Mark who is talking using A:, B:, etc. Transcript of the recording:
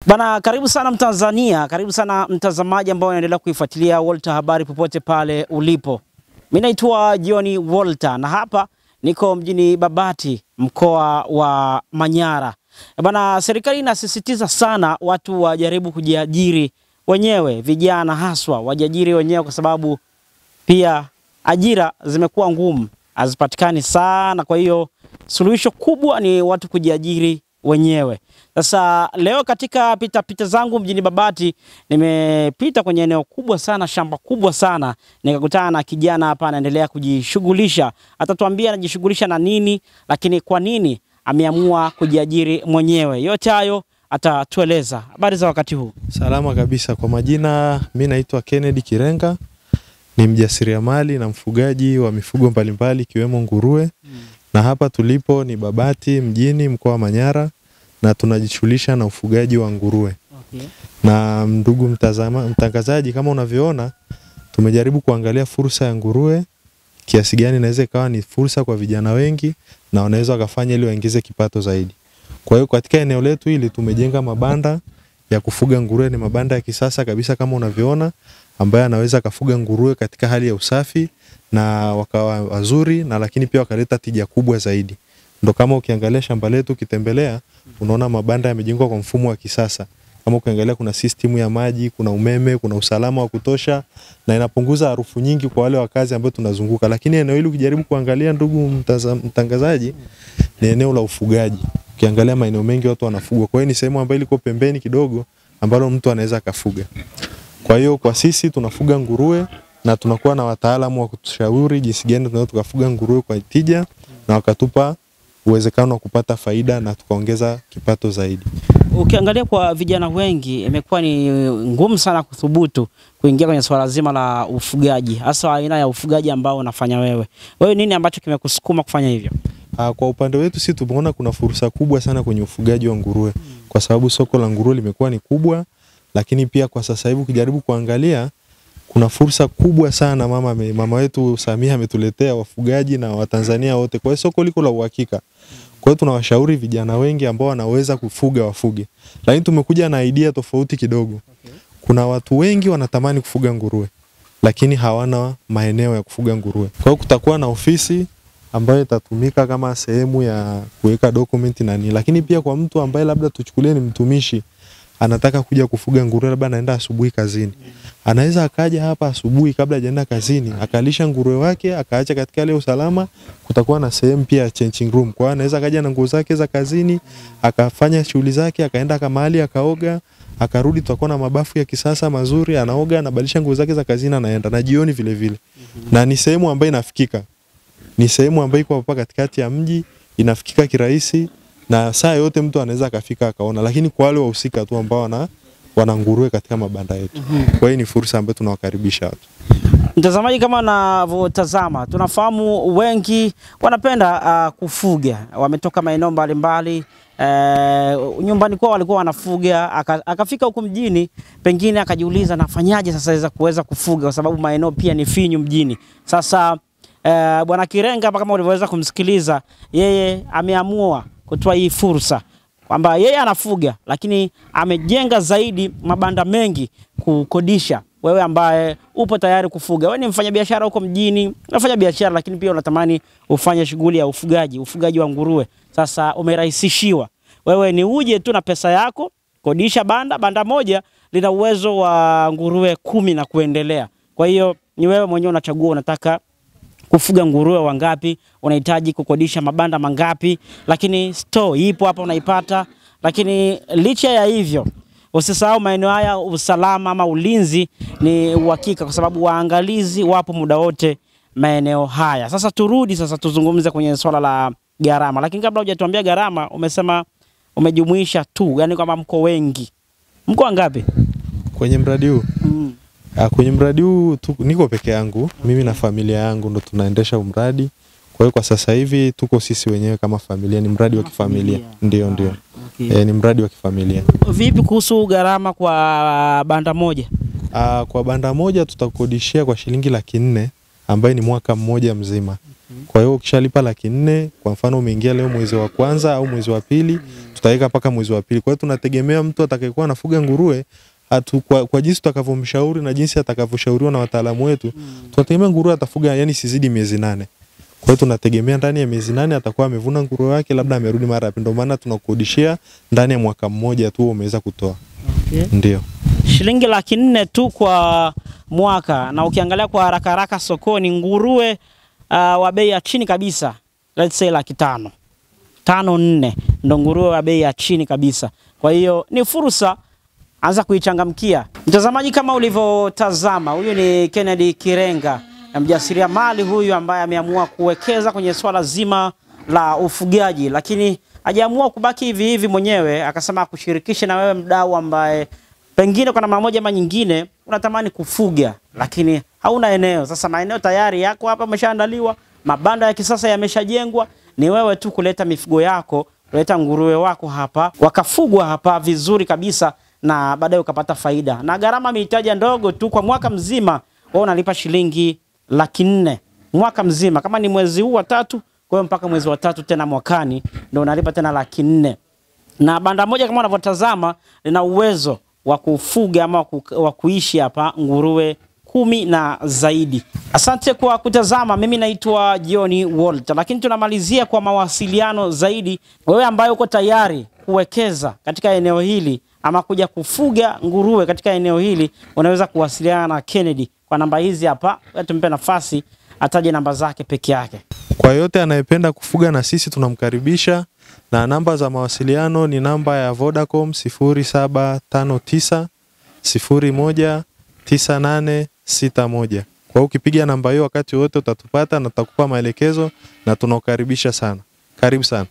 A: Bana, karibu sana Mtanzania, karibu sana mtazamaji ambao unaendelea kuifuatilia Walter Habari popote pale ulipo. Mimi naitwa John Walter na hapa niko mjini Babati, mkoa wa Manyara. Bana, serikali inasisitiza sana watu wajaribu kujiajiri wenyewe, vijana haswa wajiajiri wenyewe kwa sababu pia ajira zimekuwa ngumu, hazipatikani sana. Kwa hiyo suluhisho kubwa ni watu kujiajiri wenyewe. Sasa leo katika pita zangu mjini Babati nimepita kwenye eneo kubwa sana, shamba kubwa sana, nikakutana na kijana hapa anaendelea kujishughulisha. Atatuambia anajishughulisha na nini, lakini kwa nini ameamua kujiajiri mwenyewe. Yote hayo atatueleza. Habari za wakati huu?
B: Salama kabisa. Kwa majina mimi naitwa Kennedy Kirenga. Ni mjasiriamali na mfugaji wa mifugo mbalimbali ikiwemo nguruwe. Na hapa tulipo ni Babati mjini, mkoa wa Manyara, na tunajishughulisha na ufugaji wa nguruwe.
A: Okay.
B: Na ndugu mtangazaji, kama unavyoona tumejaribu kuangalia fursa ya nguruwe kiasi gani inaweza ikawa ni fursa kwa vijana wengi na wanaweza wakafanya ili waingize kipato zaidi. Kwa hiyo katika eneo letu hili tumejenga mabanda ya kufuga nguruwe. Ni mabanda ya kisasa kabisa kama unavyoona, ambaye anaweza kafuga nguruwe katika hali ya usafi na wakawa wazuri, na lakini pia wakaleta tija kubwa zaidi. Ndo kama ukiangalia shamba letu ukitembelea, unaona mabanda yamejengwa kwa mfumo wa kisasa. Kama ukiangalia kuna system ya maji, kuna umeme, kuna usalama wa kutosha, na inapunguza harufu nyingi kwa wale wakazi ambao tunazunguka. Lakini eneo hili ukijaribu kuangalia, ndugu mtangazaji, ni eneo la ufugaji. Ukiangalia maeneo mengi watu wanafuga. Kwa hiyo ni sehemu ambayo iko pembeni kidogo ambalo mtu anaweza kafuga. Kwa hiyo kwa sisi tunafuga nguruwe na tunakuwa na wataalamu wa kutushauri jinsi gani tunaweza tukafuga nguruwe kwa tija na wakatupa uwezekano wa kupata faida na tukaongeza kipato zaidi.
A: Ukiangalia kwa vijana wengi imekuwa ni ngumu sana kuthubutu kuingia kwenye swala zima la ufugaji, hasa aina ya ufugaji ambao unafanya wewe. Wewe nini ambacho kimekusukuma kufanya hivyo?
B: Kwa upande wetu sisi tumeona kuna fursa kubwa sana kwenye ufugaji wa nguruwe, kwa sababu soko la nguruwe limekuwa ni kubwa, lakini pia kwa sasa hivi ukijaribu kuangalia kuna fursa kubwa sana mama wetu Samia ametuletea wafugaji na Watanzania wote. Kwa hiyo soko liko la uhakika. Kwa hiyo tunawashauri vijana wengi ambao wanaweza kufuga wafuge. Lakini tumekuja na idea tofauti kidogo. Kuna watu wengi wanatamani kufuga nguruwe, lakini hawana maeneo ya kufuga nguruwe. Kwa hiyo kutakuwa na ofisi ambayo itatumika kama sehemu ya kuweka document na nini. Lakini pia kwa mtu ambaye labda tuchukulie ni mtumishi, anataka kuja kufuga nguruwe, labda anaenda asubuhi kazini, anaweza akaja hapa asubuhi kabla hajaenda kazini, akalisha nguruwe wake, akaacha katika ile usalama. Kutakuwa na sehemu pia ya changing room. Kwa hiyo anaweza kaja na nguo zake za kazini, akafanya shughuli zake, akaenda kama mahali akaoga, akarudi. Tutakuwa na mabafu ya kisasa mazuri, anaoga, anabadilisha nguo zake za kazini, anaenda na jioni vile vile. Na ni sehemu ambayo inafikika. Ni sehemu ambayo iko hapa katikati ya mji, inafikika kirahisi. Na saa yote mtu anaweza kafika akaona, lakini kwa wale wahusika tu ambao wana nguruwe katika mabanda yetu. Kwa hiyo ni fursa ambayo tunawakaribisha watu.
A: Mtazamaji, kama unavyotazama, tunafahamu wengi wanapenda kufuga. Wametoka maeneo mbalimbali, nyumbani kwao walikuwa wanafuga, akafika huko mjini, pengine akajiuliza nafanyaje sasa iweza kuweza kufuga kwa sababu maeneo pia ni finyu mjini. Sasa Bwana Kirenga hapa, kama ulivyoweza kumsikiliza, yeye ameamua kutoa hii fursa kwamba yeye anafuga, lakini amejenga zaidi mabanda mengi kukodisha. Wewe ambaye upo tayari kufuga, wewe ni mfanyabiashara huko mjini, unafanya biashara lakini pia unatamani ufanye shughuli ya ufugaji wa nguruwe. Sasa umerahisishiwa. Wewe ni uje tu na pesa yako, kodisha banda moja lina uwezo wa nguruwe 10 na kuendelea. Kwa hiyo ni wewe mwenyewe unachagua unataka kufuga nguruwe wangapi, unahitaji kukodisha mabanda mangapi, lakini store ipo hapa unaipata. Lakini licha ya hivyo, usisahau maeneo haya usalama ama ulinzi ni uhakika kwa sababu waangalizi wapo muda wote maeneo haya. Sasa turudi tuzungumze kwenye swala la gharama. Lakini kabla hujatuambia gharama, umesema umejumuisha tu, yani kama mko wengi. Mko wangapi
B: kwenye mradi huu? Kwenye mradi huu niko peke yangu, mimi na familia yangu ndo tunaendesha mradi. Kwa hiyo kwa sasa hivi tuko sisi wenyewe kama familia, ni mradi wa kifamilia. Ndio. Okay. Ni mradi wa kifamilia.
A: Vipi kuhusu gharama kwa banda moja?
B: Kwa banda moja tutakodishia kwa shilingi 400,000 ambayo ni mwaka mmoja mzima. Kwa hiyo ukishalipa 400,000, kwa mfano umeingia leo mwezi wa kwanza au mwezi wa pili, tutaweka paka mwezi wa pili. Kwa hiyo tunategemea mtu atakayekuwa anafuga nguruwe kwa jinsi tutakavyomshauri na jinsi atakavyoshauriwa na wataalamu wetu, tunategemea nguruwe atafuga yani sizidi miezi 8. Kwa hiyo tunategemea ndani ya miezi 8 atakuwa amevuna nguruwe wake, labda amerudi mara ya pili. Ndio maana tunakodishia ndani ya mwaka mmoja tu umeweza kutoa.
A: Okay.
B: Ndio.
A: Shilingi 400,000 tu kwa mwaka, na ukiangalia kwa haraka haraka sokoni nguruwe wa bei ya chini kabisa, let's say 500,000. 5-4 ndo nguruwe wa bei ya chini kabisa. Kwa hiyo ni fursa, anza kuichangamkia. Mtazamaji, kama ulivyotazama, huyu ni Kennedy Kirenga, mjasiriamali huyu ambaye ameamua kuwekeza kwenye swala zima la ufugaji, lakini hajaamua kubaki hivi hivi mwenyewe, akasema kushirikishe na wewe mdau ambaye pengine kwa namna moja ama nyingine unatamani kufuga lakini hauna eneo. Sasa maeneo tayari yako hapa, yameshaandaliwa, mabanda ya kisasa yameshajengwa, ni wewe tu kuleta mifugo yako, kuleta nguruwe wako hapa, wakafugwa hapa vizuri kabisa, na baadaye ukapata faida. Na gharama mitaji ndogo tu, kwa mwaka mzima wewe unalipa shilingi 400,000 mwaka mzima. Kama ni mwezi huu wa 3, kwa hiyo mpaka mwezi wa 3 tena mwakani ndio unalipa tena 400,000. Na banda moja kama unavyotazama lina uwezo wa kufuga ama wa kuishi hapa nguruwe 10 na zaidi. Asante kwa kutazama. Mimi naitwa Johnny Walter, lakini tunamalizia kwa mawasiliano zaidi. Wewe ambaye uko tayari kuwekeza katika eneo hili ama kuja kufuga nguruwe katika eneo hili, unaweza kuwasiliana na Kennedy kwa namba hizi hapa. Tumpe nafasi ataje namba zake peke yake.
B: Kwa yote anayependa kufuga na sisi tunamkaribisha, na namba za mawasiliano ni namba ya Vodacom 0759 01 9861. Kwa ukipiga namba hiyo wakati wote utatupata na tutakupa maelekezo, na tunakukaribisha sana. Karibu sana.